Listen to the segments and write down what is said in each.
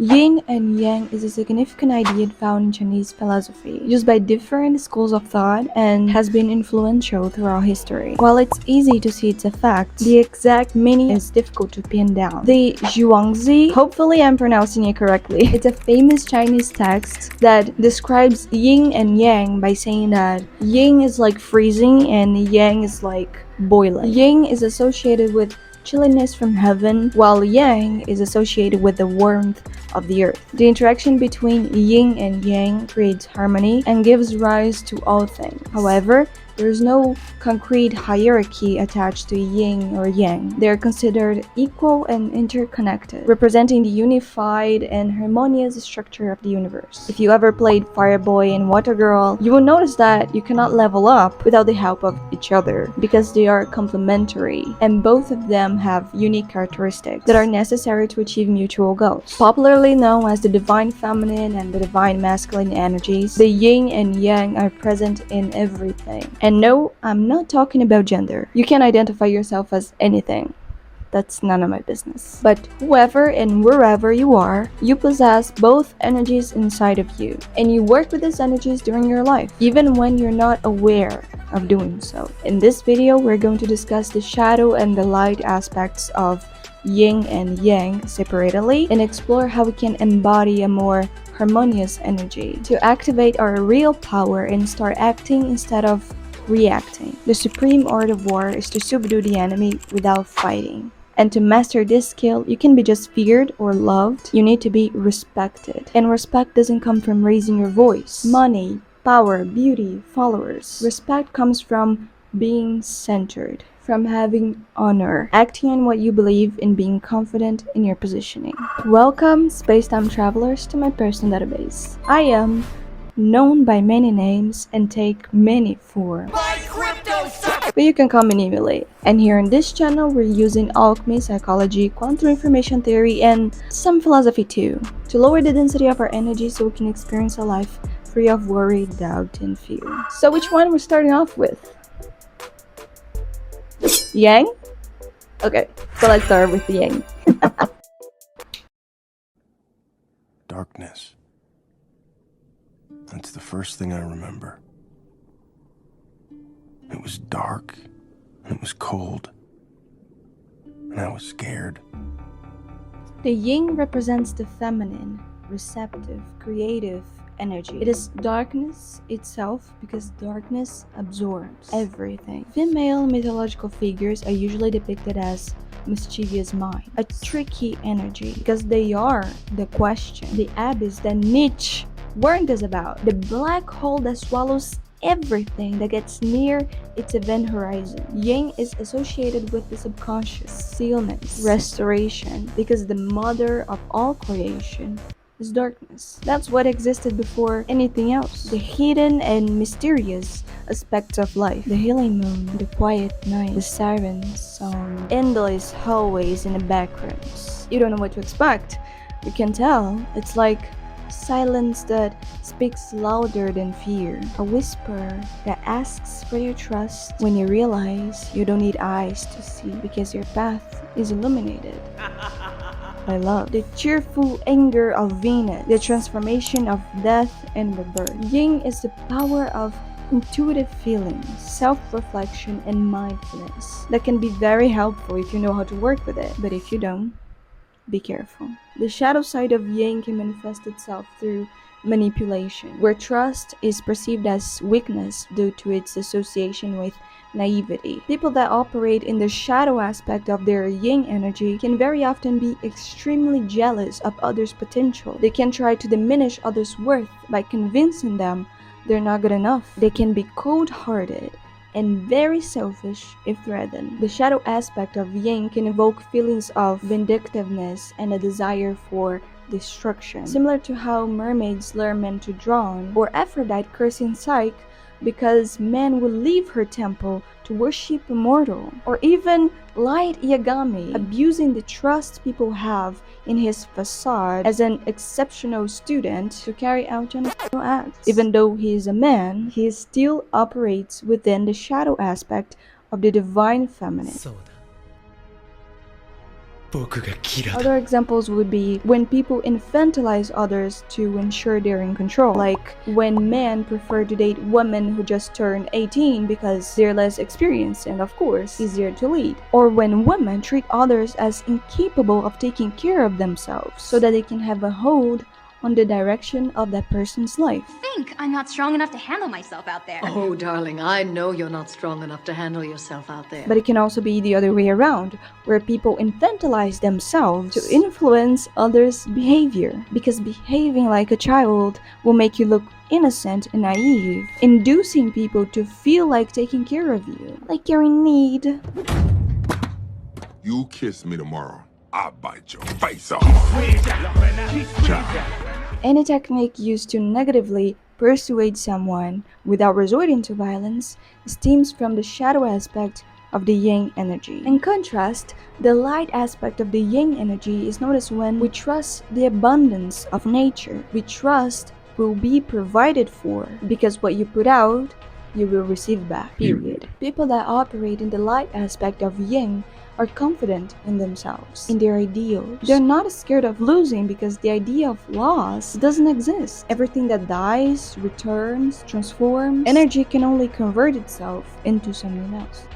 Yin and Yang is a significant idea found in Chinese philosophy, used by different schools of thought and has been influential throughout history. While it's easy to see its effects, the exact meaning is difficult to pin down. The Zhuangzi, hopefully I'm pronouncing it correctly, it's a famous Chinese text that describes Yin and Yang by saying that Yin is like freezing and Yang is like boiling. Yin is associated with chilliness from heaven, while Yang is associated with the warmth of the earth. The interaction between yin and yang creates harmony and gives rise to all things. However, there is no concrete hierarchy attached to yin or yang. They are considered equal and interconnected, representing the unified and harmonious structure of the universe. If you ever played Fire Boy and Water Girl, you will notice that you cannot level up without the help of each other because they are complementary and both of them have unique characteristics that are necessary to achieve mutual goals. Popularly known as the divine feminine and the divine masculine energies, the yin and yang are present in everything. And no, I'm not talking about gender. You can identify yourself as anything. That's none of my business. But whoever and wherever you are, you possess both energies inside of you. And you work with these energies during your life, even when you're not aware of doing so. In this video, we're going to discuss the shadow and the light aspects of yin and yang separately and explore how we can embody a more harmonious energy to activate our real power and start acting instead of reacting. The supreme art of war is to subdue the enemy without fighting. And to master this skill, you can be just feared or loved. You need to be respected. And respect doesn't come from raising your voice, money, power, beauty, followers. Respect comes from being centered, from having honor, acting on what you believe, and being confident in your positioning. Welcome, space-time travelers, to my personal database. I am known by many names and take many forms, but you can call me Emily. And here on this channel, we're using alchemy, psychology, quantum information theory, and some philosophy too, to lower the density of our energy so we can experience a life free of worry, doubt, and fear. So which one we're starting off with? Yang? Okay, so let's start with the yang. Darkness. That's the first thing I remember. It was dark, and it was cold, and I was scared. The yin represents the feminine, receptive, creative energy. It is darkness itself because darkness absorbs everything. Female mythological figures are usually depicted as mischievous mind, a tricky energy because they are the question, the abyss that Nietzsche warned us about, the black hole that swallows everything that gets near its event horizon. Yang is associated with the subconscious, stillness, restoration, because the mother of all creation is darkness. That's what existed before anything else. The hidden and mysterious aspects of life. The healing moon, the quiet night, the siren song, endless hallways in the backgrounds. You don't know what to expect. You can tell. It's like silence that speaks louder than fear. A whisper that asks for your trust when you realize you don't need eyes to see because your path is illuminated by love. The cheerful anger of Venus, the transformation of death and rebirth. Yin is the power of intuitive feelings, self-reflection, and mindfulness that can be very helpful if you know how to work with it, but if you don't, be careful. The shadow side of Yang can manifest itself through manipulation, where trust is perceived as weakness due to its association with naivety. People that operate in the shadow aspect of their yin energy can very often be extremely jealous of others' potential. They can try to diminish others' worth by convincing them they're not good enough. They can be cold-hearted and very selfish if threatened. The shadow aspect of yin can evoke feelings of vindictiveness and a desire for destruction, similar to how mermaids lure men to drown, or Aphrodite cursing Psyche because men will leave her temple to worship a mortal, or even Light Yagami abusing the trust people have in his facade as an exceptional student to carry out unethical acts. Even though he is a man, he still operates within the shadow aspect of the divine feminine. Other examples would be when people infantilize others to ensure they're in control, like when men prefer to date women who just turned 18 because they're less experienced and, of course, easier to lead. Or when women treat others as incapable of taking care of themselves so that they can have a hold on the direction of that person's life. Think I'm not strong enough to handle myself out there. Oh, darling, I know you're not strong enough to handle yourself out there. But it can also be the other way around, where people infantilize themselves to influence others' behavior, because behaving like a child will make you look innocent and naive, inducing people to feel like taking care of you, like you're in need. You kiss me tomorrow, I'll bite your face off. Any technique used to negatively persuade someone without resorting to violence stems from the shadow aspect of the yin energy. In contrast, the light aspect of the yin energy is noticed when we trust the abundance of nature. We trust will be provided for, because what you put out, you will receive back, period. People that operate in the light aspect of yin are confident in themselves, in their ideals. They're not scared of losing because the idea of loss doesn't exist. Everything that dies, returns, transforms, energy can only convert itself into something else.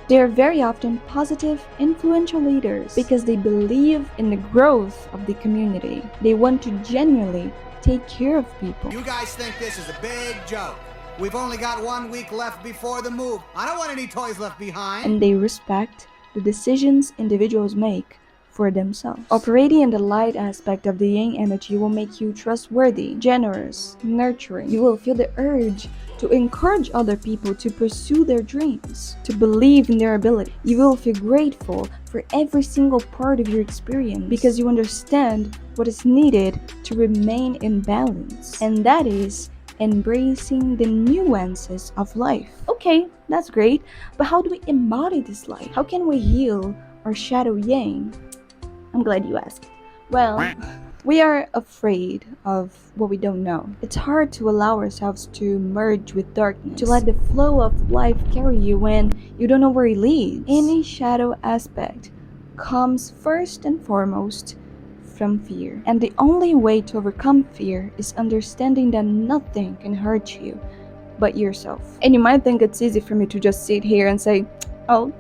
They are very often positive, influential leaders because they believe in the growth of the community. They want to genuinely take care of people. You guys think this is a big joke. We've only got 1 week left before the move. I don't want any toys left behind. And they respect the decisions individuals make for themselves. Operating in the light aspect of the yin energy will make you trustworthy, generous, nurturing. You will feel the urge to encourage other people to pursue their dreams, to believe in their ability. You will feel grateful for every single part of your experience because you understand what is needed to remain in balance. And that is embracing the nuances of life. Okay, that's great, but how do we embody this light? How can we heal our shadow yang? I'm glad you asked. Well, we are afraid of what we don't know. It's hard to allow ourselves to merge with darkness, to let the flow of life carry you when you don't know where it leads. Any shadow aspect comes first and foremost from fear. And the only way to overcome fear is understanding that nothing can hurt you but yourself. And you might think it's easy for me to just sit here and say, oh,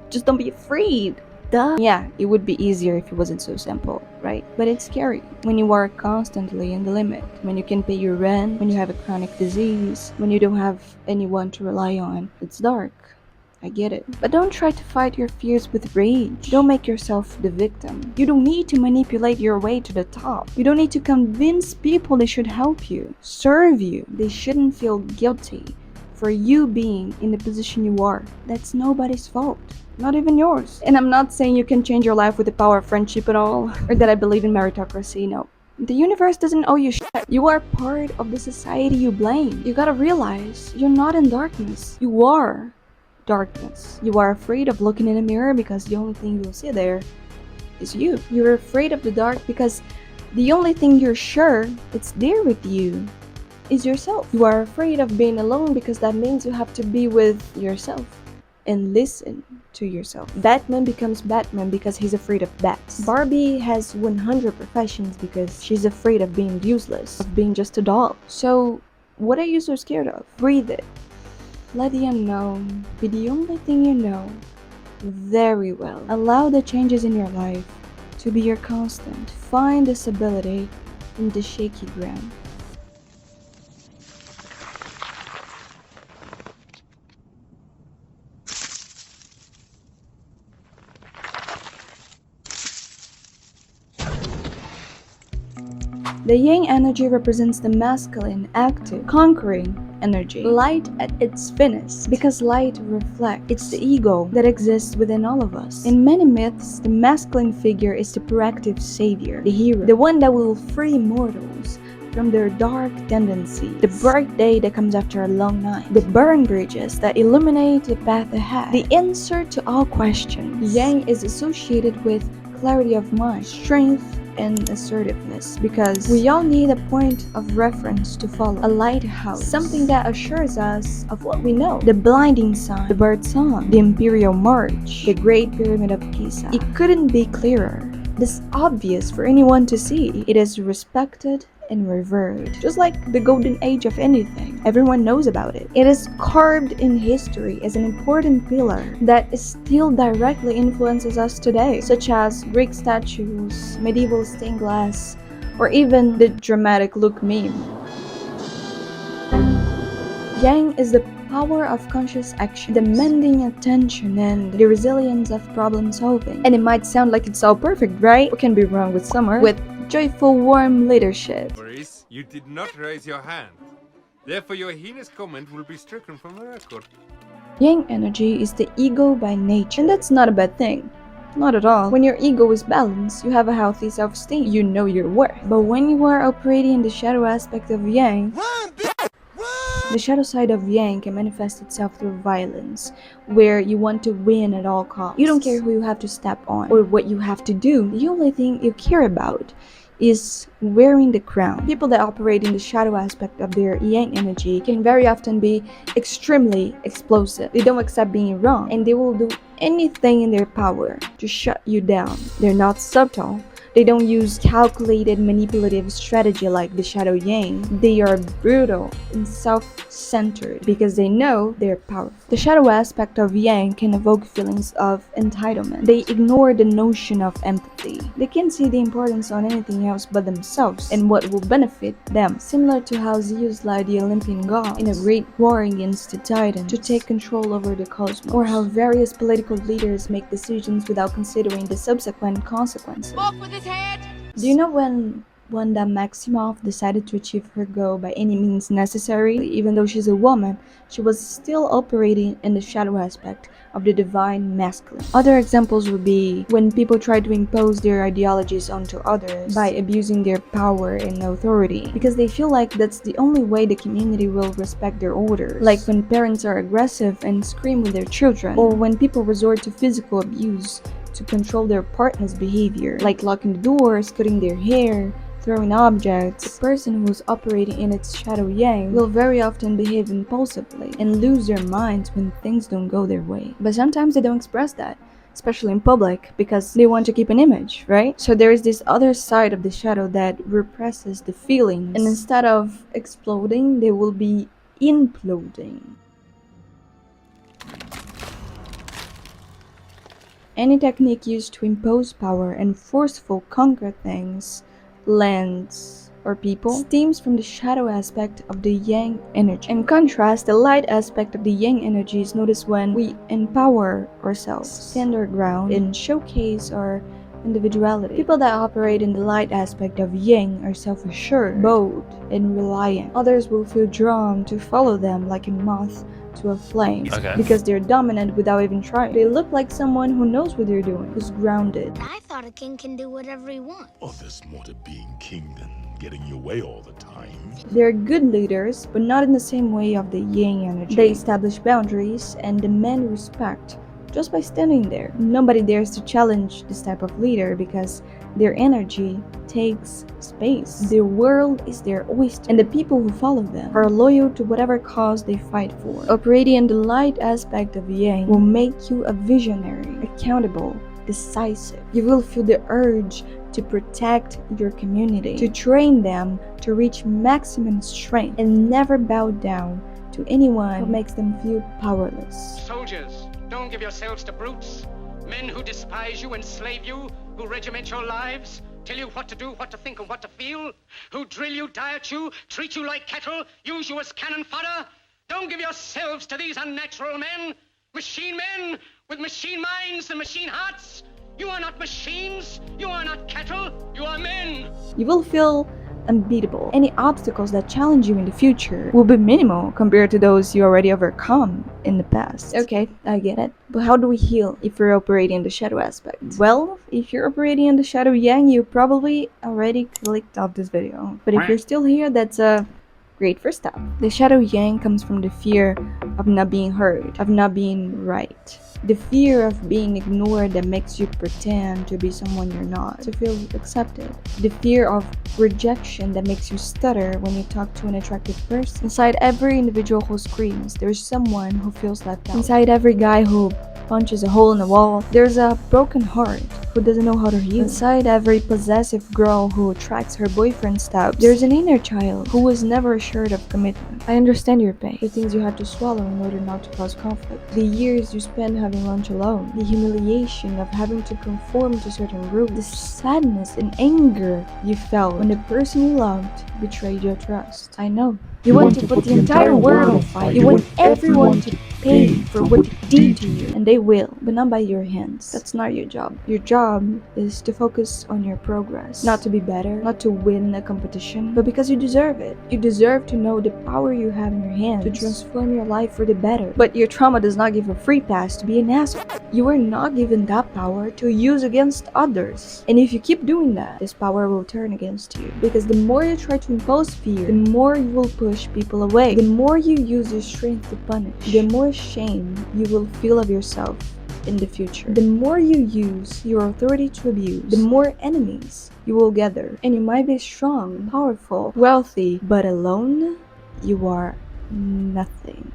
just don't be afraid. Duh. Yeah, it would be easier if it wasn't so simple, right? But it's scary when you are constantly in the limit, when you can pay your rent, when you have a chronic disease, when you don't have anyone to rely on. It's dark. I get it. But don't try to fight your fears with rage. Don't make yourself the victim. You don't need to manipulate your way to the top. You don't need to convince people they should help you, serve you. They shouldn't feel guilty for you being in the position you are. That's nobody's fault. Not even yours. And I'm not saying you can change your life with the power of friendship at all, or that I believe in meritocracy. No. The universe doesn't owe you shit. You are part of the society you blame. You gotta realize you're not in darkness. You are darkness. You are afraid of looking in a mirror because the only thing you'll see there is you. You're afraid of the dark because the only thing you're sure it's there with you is yourself. You are afraid of being alone because that means you have to be with yourself and listen to yourself. Batman becomes Batman because he's afraid of bats. Barbie has 100 professions because she's afraid of being useless, of being just a doll. So what are you so scared of? Breathe it. Let the unknown be the only thing you know very well. Allow the changes in your life to be your constant. Find the stability in the shaky ground. The yang energy represents the masculine, active, conquering energy. Light at its finest, because light reflects. It's the ego that exists within all of us. In many myths, the masculine figure is the proactive savior, the hero, the one that will free mortals from their dark tendencies, the bright day that comes after a long night, the burn bridges that illuminate the path ahead, the answer to all questions. Yang is associated with clarity of mind, strength, and assertiveness, because we all need a point of reference to follow, a lighthouse, something that assures us of what we know. The blinding sun, the bird song, the imperial march, the Great Pyramid of Giza. It couldn't be clearer. It's obvious for anyone to see. It is respected and revered, just like the golden age of anything. Everyone knows about it. It is carved in history as an important pillar that still directly influences us today, such as Greek statues, medieval stained glass, or even the dramatic look meme. Yang is the power of conscious action, demanding attention, and the resilience of problem solving. And it might sound like it's all perfect, right? What can be wrong with summer? With joyful, warm leadership. Maurice, you did not raise your hand. Therefore, your heinous comment will be stricken from the record. Yang energy is the ego by nature, and that's not a bad thing. Not at all. When your ego is balanced, you have a healthy self-esteem. You know your worth. But when you are operating in the shadow aspect of Yang, the shadow side of Yang can manifest itself through violence, where you want to win at all costs. You don't care who you have to step on or what you have to do. The only thing you care about is wearing the crown. People that operate in the shadow aspect of their Yang energy can very often be extremely explosive. They don't accept being wrong, and they will do anything in their power to shut you down. They're not subtle. They don't use calculated manipulative strategy like the shadow Yang. They are brutal and self-centered because they know they're powerful. The shadow aspect of Yang can evoke feelings of entitlement. They ignore the notion of empathy. They can't see the importance on anything else but themselves and what will benefit them. Similar to how Zeus led the Olympian gods in a great war against the Titan to take control over the cosmos, or how various political leaders make decisions without considering the subsequent consequences. Do you know when Wanda Maximoff decided to achieve her goal by any means necessary? Even though she's a woman, she was still operating in the shadow aspect of the divine masculine. Other examples would be when people try to impose their ideologies onto others by abusing their power and authority, because they feel like that's the only way the community will respect their orders. Like when parents are aggressive and scream with their children, or when people resort to physical abuse to control their partner's behavior, like locking the doors, cutting their hair, throwing objects. The person who's operating in its shadow Yang will very often behave impulsively and lose their minds when things don't go their way. But sometimes they don't express that, especially in public, because they want to keep an image, right? So there is this other side of the shadow that represses the feelings, and instead of exploding, they will be imploding. Any technique used to impose power and forceful conquer things, lands, or people stems from the shadow aspect of the Yang energy. In contrast, the light aspect of the Yang energy is noticed when we empower ourselves, stand our ground, and showcase our individuality. People that operate in the light aspect of Yang are self-assured, bold, and reliant. Others will feel drawn to follow them like a moth to a flame, because they're dominant without even trying. They look like someone who knows what they're doing, who's grounded. I thought a king can do whatever he wants. Oh, there's more to being king than getting your way all the time. They're good leaders, but not in the same way of the Yang energy. They establish boundaries and demand respect just by standing there. Nobody dares to challenge this type of leader because their energy takes space. Their world is their oyster, and the people who follow them are loyal to whatever cause they fight for. Operating in the light aspect of Yang will make you a visionary, accountable, decisive. You will feel the urge to protect your community, to train them to reach maximum strength, and never bow down to anyone who makes them feel powerless. Soldiers, don't give yourselves to brutes. Men who despise you, enslave you, who regiment your lives, tell you what to do, what to think, and what to feel, who drill you, diet you, treat you like cattle, use you as cannon fodder. Don't give yourselves to these unnatural men, machine men with machine minds and machine hearts. You are not machines, you are not cattle, you are men. You will feel unbeatable. Any obstacles that challenge you in the future will be minimal compared to those you already overcome in the past. Okay, I get it. But how do we heal if we're operating in the shadow aspect? Well, if you're operating in the shadow Yang, you probably already clicked off this video. But if you're still here, that's a Great first step. The shadow yang comes from the fear of not being heard, of not being right. The fear of being ignored that makes you pretend to be someone you're not, to feel accepted. The fear of rejection that makes you stutter when you talk to an attractive person. Inside every individual who screams, there's someone who feels left out. Inside every guy who punches a hole in the wall, there's a broken heart who doesn't know how to heal. Inside every possessive girl who tracks her boyfriend's steps, there's an inner child who was never assured of commitment. I understand your pain, the things you had to swallow in order not to cause conflict, the years you spent having lunch alone, the humiliation of having to conform to certain rules, the sadness and anger you felt when the person you loved betrayed your trust. I know. You want to put the entire world on fire. You want everyone to pay for what they did to you. And they will, but not by your hands. That's not your job. Your job is to focus on your progress. Not to be better, not to win a competition, but because you deserve it. You deserve to know the power you have in your hands to transform your life for the better. But your trauma does not give a free pass to be an asshole. You were not given that power to use against others. And if you keep doing that, this power will turn against you. Because the more you try to impose fear, the more you will push people away. The more you use your strength to punish, the more shame you will feel of yourself in the future. The more you use your authority to abuse, the more enemies you will gather. And you might be strong, powerful, wealthy, but alone, you are nothing.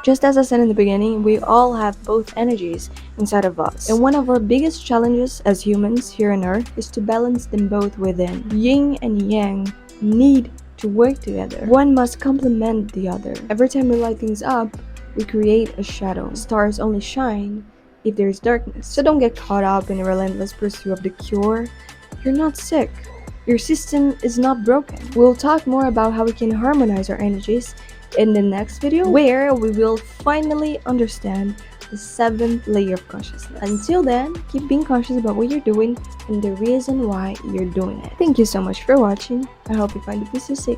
Just as I said in the beginning, we all have both energies inside of us. And one of our biggest challenges as humans here on Earth is to balance them both within. Yin and Yang need to work together. One must complement the other. Every time we light things up, we create a shadow. Stars only shine if there is darkness. So don't get caught up in a relentless pursuit of the cure. You're not sick. Your system is not broken. We'll talk more about how we can harmonize our energies in the next video, where we will finally understand the 7th layer of consciousness. Until then, keep being conscious about what you're doing and the reason why you're doing it. Thank you so much for watching. I hope you find the piece you seek.